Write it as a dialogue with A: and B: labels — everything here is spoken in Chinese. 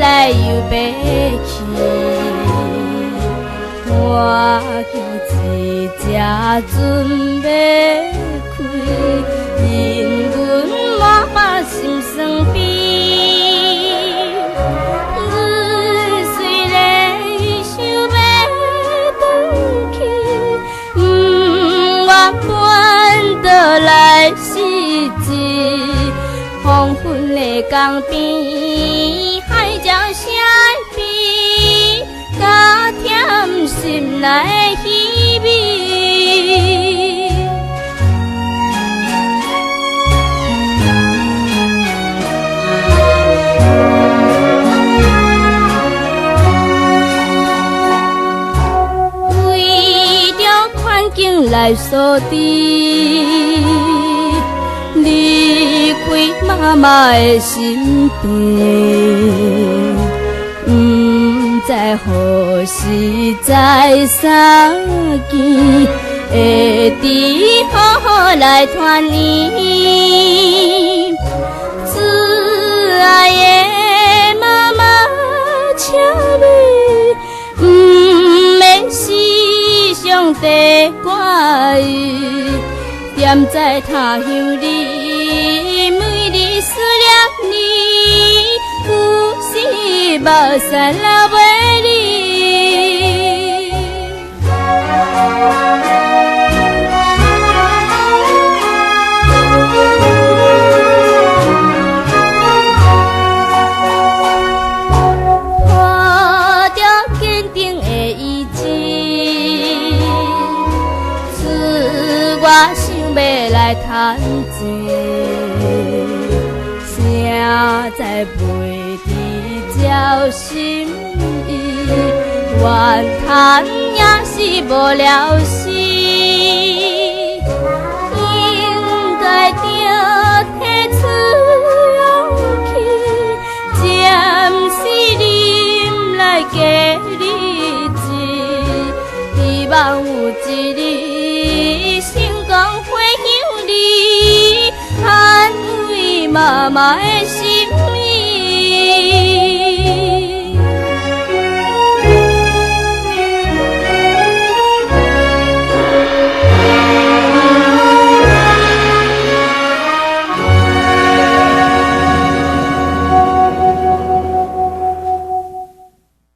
A: 来又爬去，我叫水才准要开，因阮满满心酸悲。阮虽然想要回去，不愿搬倒来失志。黄昏的江边，海鸟声悲，加添心内的稀微。为着环境来所致。离开妈妈的身边，不知何时在相见，会知好好来团圆。挚爱的妈妈，请你不免时常地挂意。踮在他乡里，每日思念你，有时目屎流袂离。看着坚定的意志，我想要来谈钱，谁知袂知照心意，怨叹也是无了时，应该着提出勇气，暂时忍来过日子，希望有一日。成功回乡里，安慰妈妈的。